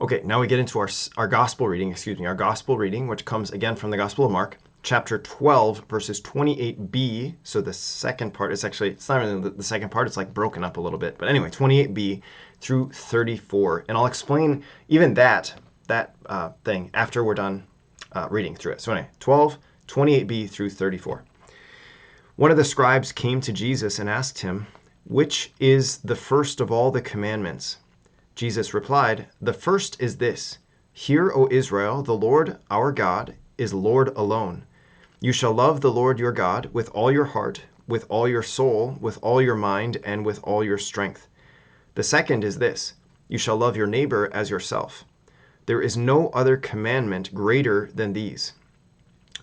Okay, now we get into our gospel reading, which comes again from the Gospel of Mark, chapter 12, verses 28b. So the second part is actually, it's not really the second part, it's like broken up a little bit. But anyway, 28b through 34. And I'll explain even that thing after we're done reading through it. So anyway, 12, 28b through 34. One of the scribes came to Jesus and asked him, "Which is the first of all the commandments?" Jesus replied, "The first is this: Hear, O Israel, the Lord our God is Lord alone. You shall love the Lord your God with all your heart, with all your soul, with all your mind, and with all your strength. The second is this: You shall love your neighbor as yourself. There is no other commandment greater than these."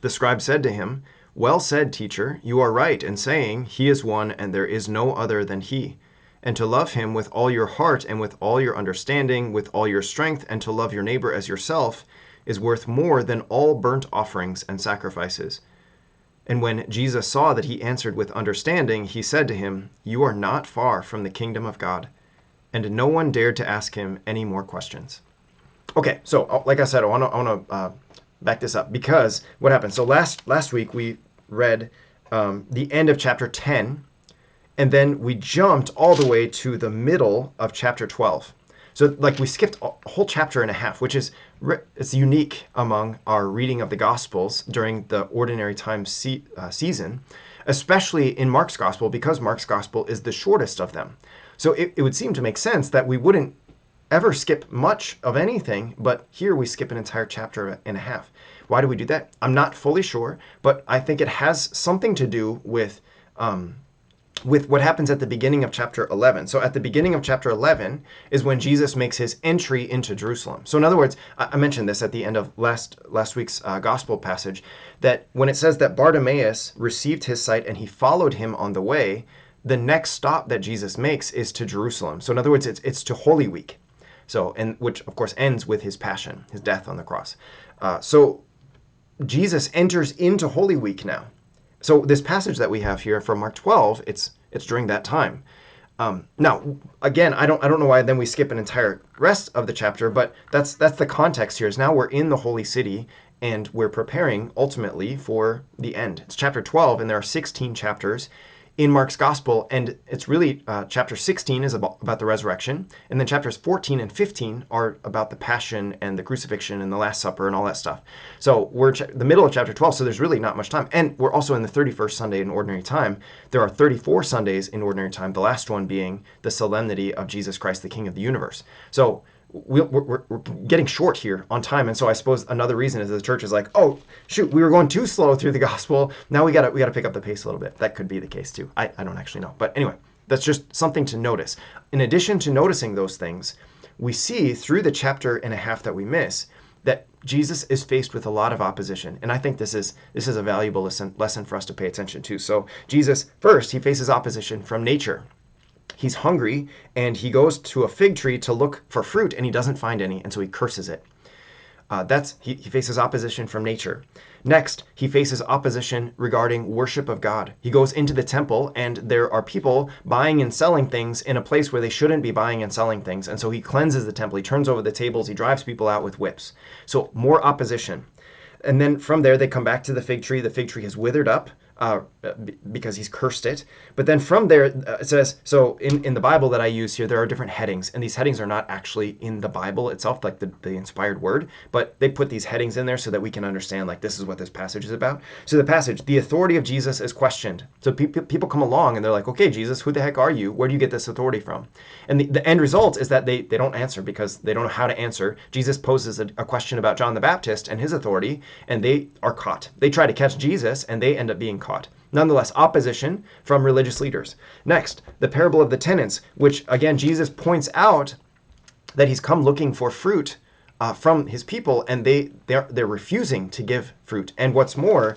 The scribe said to him, "Well said, teacher, you are right in saying, He is one and there is no other than He. And to love Him with all your heart and with all your understanding, with all your strength, and to love your neighbor as yourself is worth more than all burnt offerings and sacrifices." And when Jesus saw that he answered with understanding, he said to him, "You are not far from the kingdom of God." And no one dared to ask him any more questions. Okay, so like I said, I want to back this up, because what happened? So last week we read the end of chapter 10, and then we jumped all the way to the middle of chapter 12. So like we skipped a whole chapter and a half, which is it's unique among our reading of the Gospels during the ordinary time season, especially in Mark's Gospel, because Mark's Gospel is the shortest of them. So it would seem to make sense that we wouldn't ever skip much of anything, but here we skip an entire chapter and a half. Why do we do that? I'm not fully sure, but I think it has something to do with what happens at the beginning of chapter 11. So at the beginning of chapter 11 is when Jesus makes his entry into Jerusalem. So in other words, I mentioned this at the end of last week's gospel passage, that when it says that Bartimaeus received his sight and he followed him on the way, the next stop that Jesus makes is to Jerusalem. So in other words, it's to Holy Week. So, and which of course ends with his passion, his death on the cross. So Jesus enters into Holy Week now. So this passage that we have here from Mark 12, it's during that time. Now, again, I don't know why then we skip an entire rest of the chapter, but that's the context here. Is now we're in the holy city and we're preparing ultimately for the end. It's chapter 12, and there are 16 chapters in Mark's Gospel, and it's really chapter 16 is about the resurrection, and then chapters 14 and 15 are about the passion and the crucifixion and the Last Supper and all that stuff. So we're the middle of chapter 12, so there's really not much time. And we're also in the 31st Sunday in Ordinary Time. There are 34 Sundays in Ordinary Time, the last one being the solemnity of Jesus Christ, the King of the universe. So we're getting short here on time, and so I suppose another reason is the church is like, oh shoot, we were going too slow through the gospel. Now we gotta pick up the pace a little bit. That could be the case too. I don't actually know, but anyway, that's just something to notice. In addition to noticing those things, we see through the chapter and a half that we miss that Jesus is faced with a lot of opposition, and I think this is a valuable lesson for us to pay attention to. So Jesus, first, he faces opposition from nature. He's hungry, and he goes to a fig tree to look for fruit, and he doesn't find any, and so he curses it. He faces opposition from nature. Next, he faces opposition regarding worship of God. He goes into the temple, and there are people buying and selling things in a place where they shouldn't be buying and selling things, and so he cleanses the temple. He turns over the tables. He drives people out with whips. So more opposition. And then from there, they come back to the fig tree. The fig tree has withered up because he's cursed it. But then from there, it says, so in the Bible that I use here, there are different headings. And these headings are not actually in the Bible itself, like the inspired word. But they put these headings in there so that we can understand, like, this is what this passage is about. So the passage, the authority of Jesus is questioned. So people come along and they're like, okay, Jesus, who the heck are you? Where do you get this authority from? And the end result is that they don't answer because they don't know how to answer. Jesus poses a question about John the Baptist and his authority, and they are caught. They try to catch Jesus, and they end up being caught. Nonetheless, opposition from religious leaders. Next, the parable of the tenants, which again, Jesus points out that he's come looking for fruit from his people, and they're refusing to give fruit. And what's more,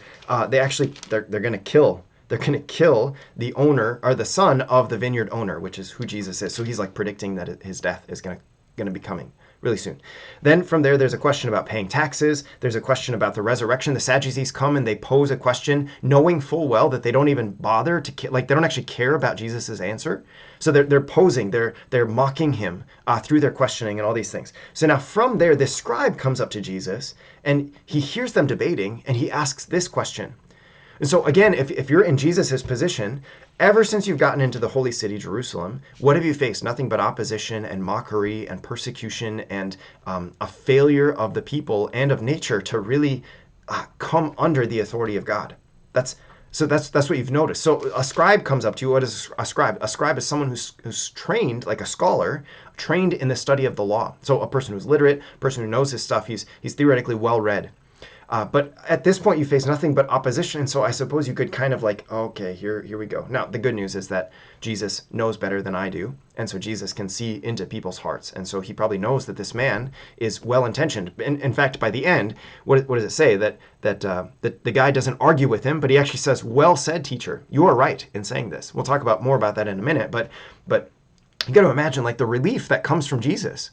they're going to kill. They're going to kill the owner, or the son of the vineyard owner, which is who Jesus is. So he's like predicting that his death is going to be coming really soon. Then from there, there's a question about paying taxes. There's a question about the resurrection. The Sadducees come and they pose a question, knowing full well that they don't even bother to, like, they don't actually care about Jesus's answer. So they're posing, they're mocking him through their questioning and all these things. So now from there, this scribe comes up to Jesus and he hears them debating and he asks this question. And so again, if you're in Jesus's position, ever since you've gotten into the holy city, Jerusalem, what have you faced? Nothing but opposition and mockery and persecution and a failure of the people and of nature to really come under the authority of God. That's what you've noticed. So a scribe comes up to you. What is a scribe? A scribe is someone who's trained, like a scholar, trained in the study of the law. So a person who's literate, a person who knows his stuff, he's theoretically well read. But at this point, you face nothing but opposition. And so I suppose you could kind of like, okay, here we go. Now, the good news is that Jesus knows better than I do. And so Jesus can see into people's hearts. And so he probably knows that this man is well-intentioned. In fact, by the end, what does it say? That the guy doesn't argue with him, but he actually says, well said, teacher. You are right in saying this. We'll talk more about that in a minute. But you got to imagine like the relief that comes from Jesus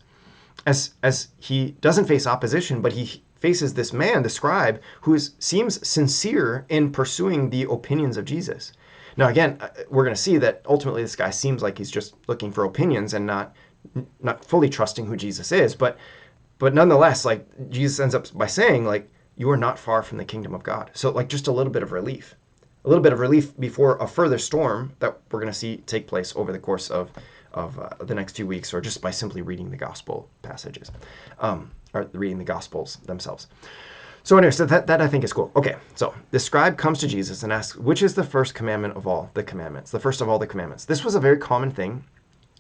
as he doesn't face opposition, but he faces this man, the scribe, who seems sincere in pursuing the opinions of Jesus. Now, again, we're going to see that ultimately this guy seems like he's just looking for opinions and not fully trusting who Jesus is. But nonetheless, like Jesus ends up by saying, like, you are not far from the kingdom of God. So like just a little bit of relief before a further storm that we're going to see take place over the course of the next few weeks, or just by simply reading the gospel passages. Or reading the Gospels themselves. So anyway, so that I think is cool. Okay, so the scribe comes to Jesus and asks, which is the first commandment of all the commandments? The first of all the commandments. This was a very common thing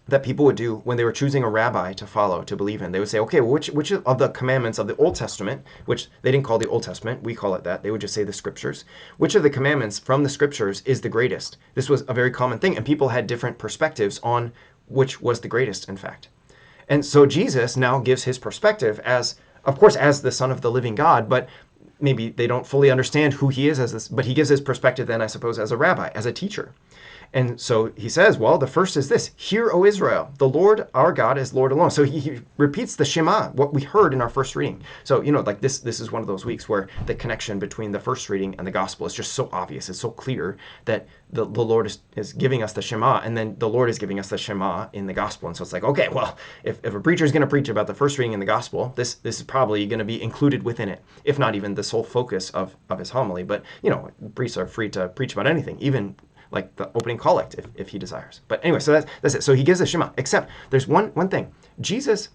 that people would do when they were choosing a rabbi to follow, to believe in. They would say, okay, which of the commandments of the Old Testament, which they didn't call the Old Testament, we call it that. They would just say the scriptures. Which of the commandments from the scriptures is the greatest? This was a very common thing, and people had different perspectives on which was the greatest, in fact. And so Jesus now gives his perspective as, of course, as the Son of the living God, but maybe they don't fully understand who he is as this, but he gives his perspective then, I suppose, as a rabbi, as a teacher. And so he says, well, the first is this: Hear, O Israel, the Lord our God is Lord alone. So he repeats the Shema, what we heard in our first reading. So, like this is one of those weeks where the connection between the first reading and the gospel is just so obvious. It's so clear that the Lord is giving us the Shema, and then the Lord is giving us the Shema in the gospel. And so it's like, okay, well, if a preacher is going to preach about the first reading in the gospel, this is probably going to be included within it, if not even the sole focus of his homily. But, priests are free to preach about anything, even like the opening collect if he desires. But anyway, so that's it. So he gives the Shema, except there's one thing. Jesus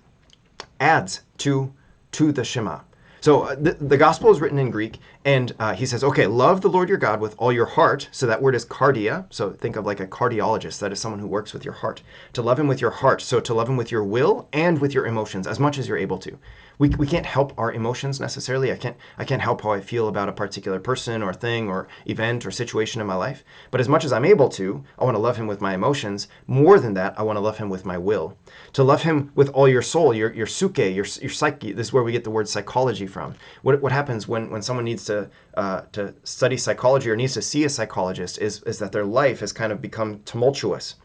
adds to the Shema. So the gospel is written in Greek, and he says, okay, love the Lord your God with all your heart. So that word is cardia. So think of like a cardiologist. That is someone who works with your heart. To love him with your heart. So to love him with your will and with your emotions, as much as you're able to. We can't help our emotions necessarily. I can't help how I feel about a particular person or thing or event or situation in my life. But as much as I'm able to, I want to love him with my emotions. More than that, I want to love him with my will. To love him with all your soul, your psyche, your psyche. This is where we get the word psychology from. What happens when someone needs to study psychology or needs to see a psychologist is that their life has kind of become tumultuous,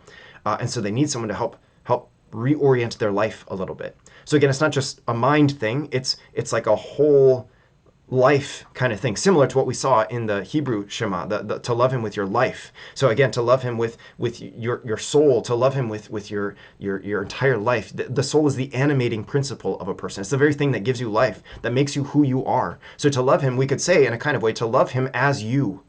and so they need someone to help reorient their life a little bit. So again, it's not just a mind thing; it's like a whole life kind of thing, similar to what we saw in the Hebrew Shema, to love him with your life. So again, to love him with your soul, to love him with your entire life. The soul is the animating principle of a person. It's the very thing that gives you life, that makes you who you are. So to love him, we could say in a kind of way, to love him as you,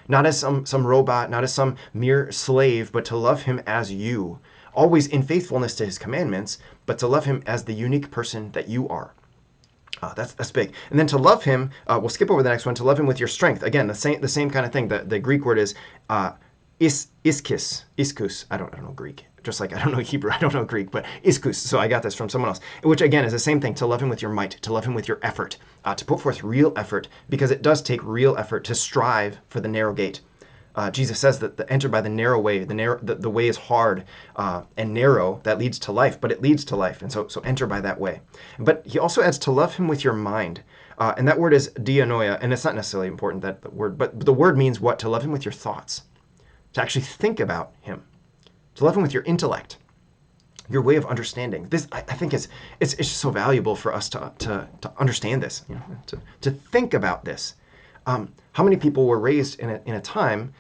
not as some robot, not as some mere slave, but to love him as you, always in faithfulness to his commandments, but to love him as the unique person that you are. That's big. And then to love him, we'll skip over the next one, to love him with your strength. Again, the same kind of thing. The Greek word is iskus. I don't know Greek. Just like I don't know Hebrew, I don't know Greek, but iskus. So I got this from someone else, which again is the same thing, to love him with your might, to love him with your effort, to put forth real effort, because it does take real effort to strive for the narrow gate. Jesus says that enter by the narrow way. The way is hard and narrow that leads to life, but it leads to life. And so enter by that way. But he also adds to love him with your mind. And that word is dianoia. And it's not necessarily important, that the word, but the word means what? To love him with your thoughts. To actually think about him. To love him with your intellect. your way of understanding. This, I think, it's just so valuable for us to understand this, to think about this. How many people were raised in a time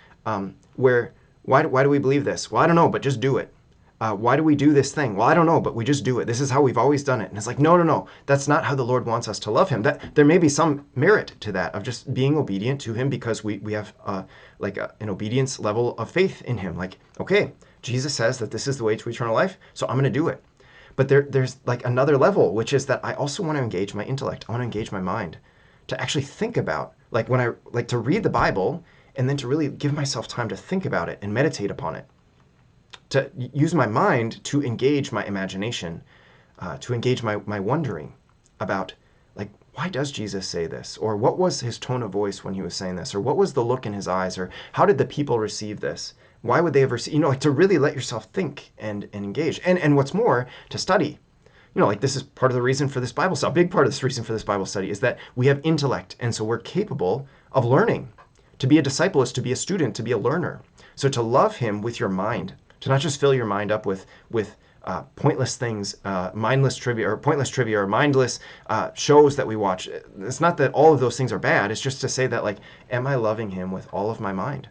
where, why do we believe this? Well, I don't know, but just do it. Why do we do this thing? Well, I don't know, but we just do it. This is how we've always done it. And it's like, no. That's not how the Lord wants us to love him. That there may be some merit to that, of just being obedient to him because we have an obedience level of faith in him. Like, okay, Jesus says that this is the way to eternal life, so I'm going to do it. But there's like another level, which is that I also want to engage my intellect. I want to engage my mind to actually think about, like when I like to read the Bible and then to really give myself time to think about it and meditate upon it. To use my mind to engage my imagination, to engage my wondering about, like, why does Jesus say this? Or what was his tone of voice when he was saying this? Or what was the look in his eyes? Or how did the people receive this? Why would they have received, like to really let yourself think and engage. And what's more, to study. Like this is part of the reason for this Bible study. A big part of this reason for this Bible study is that we have intellect. And so we're capable of learning. To be a disciple is to be a student, to be a learner. So to love him with your mind, to not just fill your mind up with pointless things, mindless trivia or mindless shows that we watch. It's not that all of those things are bad. It's just to say that, like, am I loving him with all of my mind?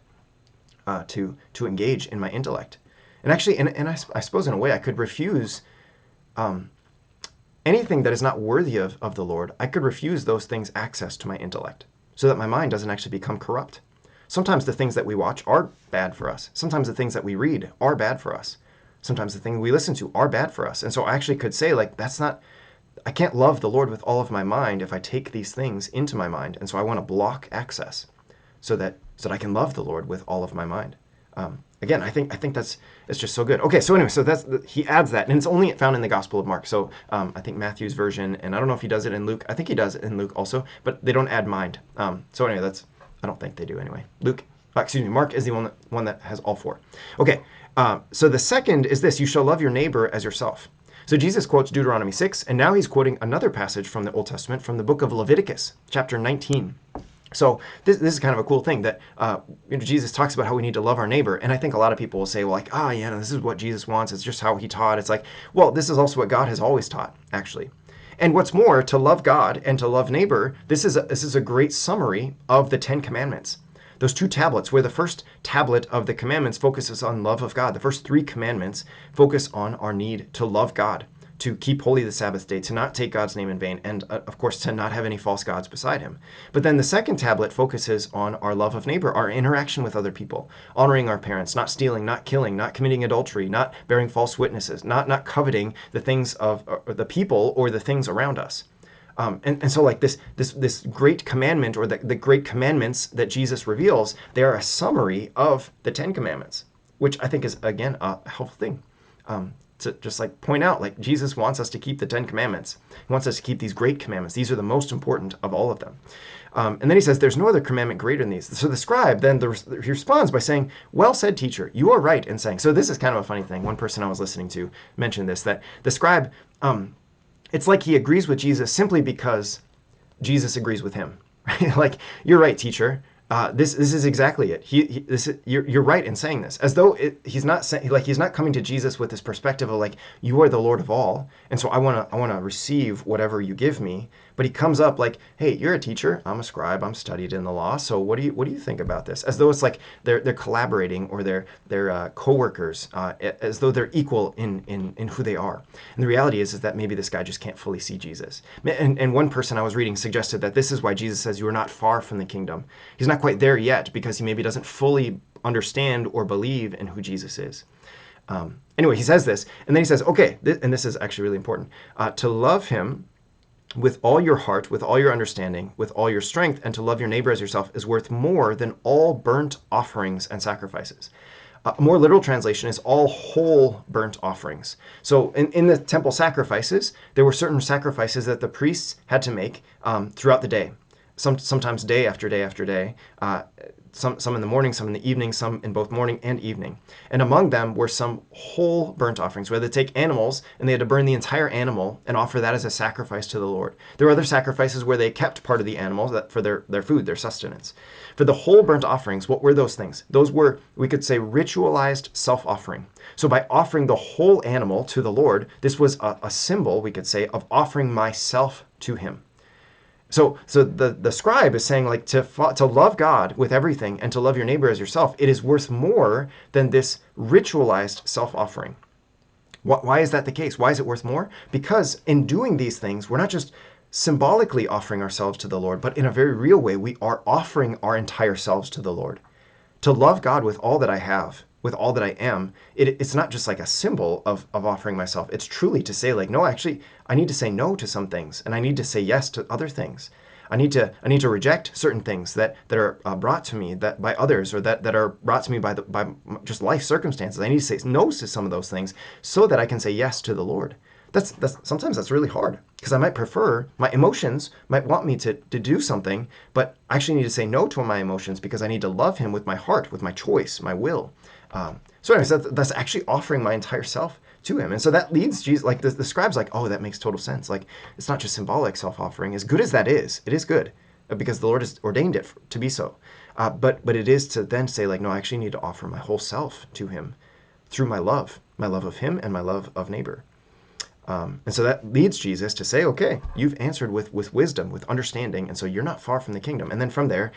To engage in my intellect. And actually, and I suppose in a way I could refuse anything that is not worthy of the Lord. I could refuse those things access to my intellect so that my mind doesn't actually become corrupt. Sometimes the things that we watch are bad for us. Sometimes the things that we read are bad for us. Sometimes the things we listen to are bad for us. And so I actually could say, like, I can't love the Lord with all of my mind if I take these things into my mind. And so I want to block access so that I can love the Lord with all of my mind. Again, I think it's just so good. Okay, so anyway, so he adds that, and it's only found in the Gospel of Mark. So I think Matthew's version, and I don't know if he does it in Luke. I think he does it in Luke also, but they don't add mind. So anyway, I don't think they do anyway. Mark is the one that has all four. Okay, so the second is this: you shall love your neighbor as yourself. So Jesus quotes Deuteronomy 6, and now he's quoting another passage from the Old Testament, from the book of Leviticus, chapter 19. So this is kind of a cool thing that Jesus talks about how we need to love our neighbor. And I think a lot of people will say, well, like, this is what Jesus wants. It's just how he taught. It's like, well, this is also what God has always taught, actually. And what's more, to love God and to love neighbor, this is a great summary of the 10 Commandments. Those 2 tablets, where the first tablet of the commandments focuses on love of God. The first 3 commandments focus on our need to love God, to keep holy the Sabbath day, to not take God's name in vain, and of course to not have any false gods beside him. But then the second tablet focuses on our love of neighbor, our interaction with other people, honoring our parents, not stealing, not killing, not committing adultery, not bearing false witnesses, not coveting the things of the people or the things around us. And so like this great commandment, or the great commandments that Jesus reveals, they are a summary of the 10 Commandments, which I think is, again, a helpful thing. To just like point out, like, Jesus wants us to keep the 10 Commandments. He wants us to keep these great commandments. These are the most important of all of them. And then he says, there's no other commandment greater than these. So the scribe then he responds by saying, well said, teacher, you are right in saying. So this is kind of a funny thing. One person I was listening to mentioned this, that the scribe, it's like he agrees with Jesus simply because Jesus agrees with him. Right? Like, you're right, teacher. This is exactly it. You're right in saying this, as though he's not coming to Jesus with this perspective of, like, you are the Lord of all, and so I want to receive whatever you give me. But he comes up like, hey, you're a teacher, I'm a scribe, I'm studied in the law, so what do you think about this? As though it's like they're collaborating, or they're co-workers, as though they're equal in who they are. And the reality is that maybe this guy just can't fully see Jesus. And one person I was reading suggested that this is why Jesus says you are not far from the kingdom. He's not quite there yet because he maybe doesn't fully understand or believe in who Jesus is. Anyway, he says this, and then he says, okay, and this is actually really important, to love him with all your heart, with all your understanding, with all your strength, and to love your neighbor as yourself is worth more than all burnt offerings and sacrifices. A more literal translation is all whole burnt offerings. So in the temple sacrifices, there were certain sacrifices that the priests had to make throughout the day. sometimes day after day after day, some in the morning, some in the evening, some in both morning and evening. And among them were some whole burnt offerings, where they take animals and they had to burn the entire animal and offer that as a sacrifice to the Lord. There were other sacrifices where they kept part of the animal for their food, their sustenance. For the whole burnt offerings, what were those things? Those were, we could say, ritualized self-offering. So by offering the whole animal to the Lord, this was a symbol, we could say, of offering myself to him. So the scribe is saying, like, to love God with everything and to love your neighbor as yourself, it is worth more than this ritualized self-offering. Why is that the case? Why is it worth more? Because in doing these things, we're not just symbolically offering ourselves to the Lord, but in a very real way, we are offering our entire selves to the Lord. To love God with all that I have, with all that I am, it's not just like a symbol of offering myself. It's truly to say, like, no, actually, I need to say no to some things, and I need to say yes to other things. I need to reject certain things that are brought to me that by others, or that are brought to me by just life circumstances. I need to say no to some of those things so that I can say yes to the Lord. Sometimes that's really hard, because I might prefer, my emotions might want me to do something, but I actually need to say no to my emotions because I need to love him with my heart, with my choice, my will. So anyways, that's actually offering my entire self to him. And so that leads Jesus, like the scribe's like, oh, that makes total sense. Like, it's not just symbolic self-offering. As good as that is, it is good because the Lord has ordained it to be so. But it is to then say, like, no, I actually need to offer my whole self to him through my love of him and my love of neighbor. And so that leads Jesus to say, okay, you've answered with wisdom, with understanding, and so you're not far from the kingdom. And then from there,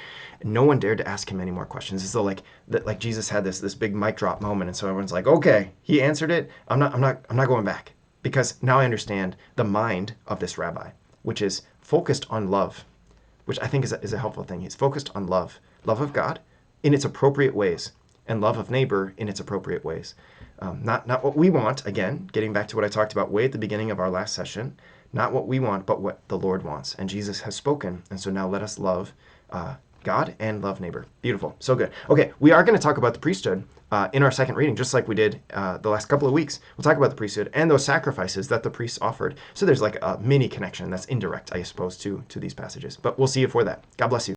no one dared to ask him any more questions. As though like Jesus had this big mic drop moment, and so everyone's like, okay, he answered it. I'm not going back, because now I understand the mind of this rabbi, which is focused on love, which I think is a helpful thing. He's focused on love of God in its appropriate ways, and love of neighbor in its appropriate ways. Not what we want, again, getting back to what I talked about way at the beginning of our last session, not what we want, but what the Lord wants. And Jesus has spoken, and so now let us love God and love neighbor. Beautiful. So good. Okay, we are going to talk about the priesthood in our second reading, just like we did the last couple of weeks. We'll talk about the priesthood and those sacrifices that the priests offered. So there's like a mini connection that's indirect, I suppose, to these passages. But we'll see you for that. God bless you.